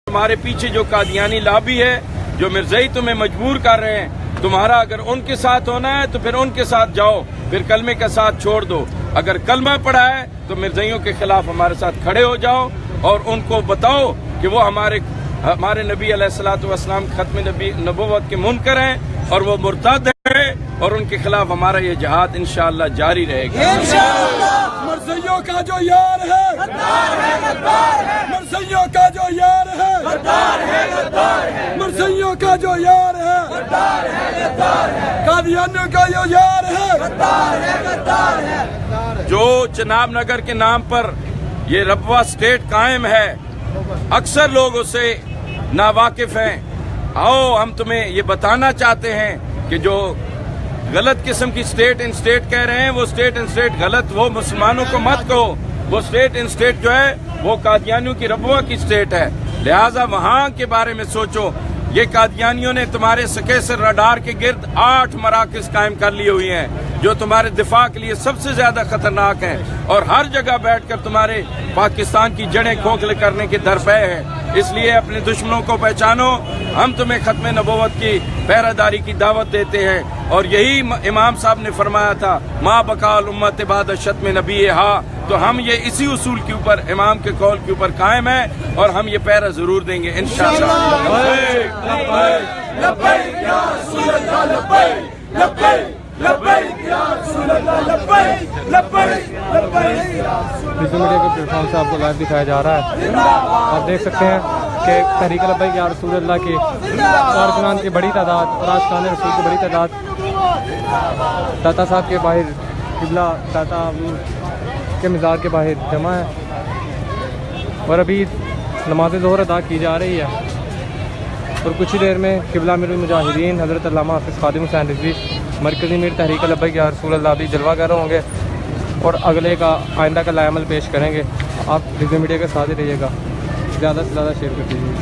तुम्हारे पीछे जो कादियानी लॉबी है, जो मिर्ज़ाई तुम्हें मजबूर कर रहे हैं, तुम्हारा अगर उनके साथ होना है तो फिर उनके साथ जाओ, फिर कलमे का साथ छोड़ दो। अगर कलमा पड़ा है तो मिर्ज़ाइयों के खिलाफ हमारे साथ खड़े हो जाओ और उनको बताओ कि वो हमारे नबी अलैहिस्सलातु वस्सलाम खत्म नबूवत के मुनकर हैं और वो मुर्तद हैं, और उनके खिलाफ हमारा ये जिहाद इंशाअल्लाह जारी रहेगा। मिर्ज़ाइयों का जो यार है, मिर्ज़ाइयों का जो यार है, मिर्ज़ाइयों का जो यार है, कादियानियों का जो यार है, जो चिनाब नगर के नाम पर ये रबवा स्टेट कायम है, अक्सर लोग उससे नावाकिफ हैं। आओ हम तुम्हें ये बताना चाहते हैं कि जो गलत किस्म की स्टेट इन स्टेट कह रहे हैं, वो स्टेट इन स्टेट गलत, वो मुसलमानों को मत कहो। वो स्टेट इन स्टेट जो है वो कादियानियों की रबवा की स्टेट है, लिहाजा वहां के बारे में सोचो। ये कादियानियों ने तुम्हारे सकेसर रडार के गिर्द 8 मराकज़ कायम कर ली हुई हैं, जो तुम्हारे दिफा के लिए सबसे ज्यादा खतरनाक हैं, और हर जगह बैठकर तुम्हारे पाकिस्तान की जड़ें खोखले करने के दरपे हैं। इसलिए अपने दुश्मनों को पहचानो। हम तुम्हें खत्म नबूवत की पहरादारी की दावत देते हैं, और यही इमाम साहब ने फरमाया था, माँ बकाल उम्मत बाद शत्म नबी हा। तो हम ये इसी उसूल के ऊपर, इमाम के कौल के ऊपर कायम है, और हम ये पहरा जरूर देंगे इंशाअल्लाह। मीडिया के प्लेटफॉर्म से आपको लाइव दिखाया जा रहा है। आप देख सकते हैं कि तहरीक लब्बैक या रसूल अल्लाह के कारकुनान की बड़ी तादाद और आशिकान रसूल की बड़ी तादाद दाता साहब के बाहर किबला दाता के मज़ार के बाहर जमा है, और अभी नमाज ज़ोहर अदा की जा रही है, और कुछ ही देर में किबला अमीरुल मुजाहिदीन हज़रत अल्लामा हाफ़िज़ ख़ादिम हुसैन रिज़वी मरकज़ी मीर तहरीक लब्बैक या रसूल अल्लाह भी जलवागर होंगे और अगले का आइंदा का लाएमल पेश करेंगे। आप रिव्यू मीडिया के साथ ही रहिएगा, ज़्यादा से ज़्यादा शेयर कर दीजिए।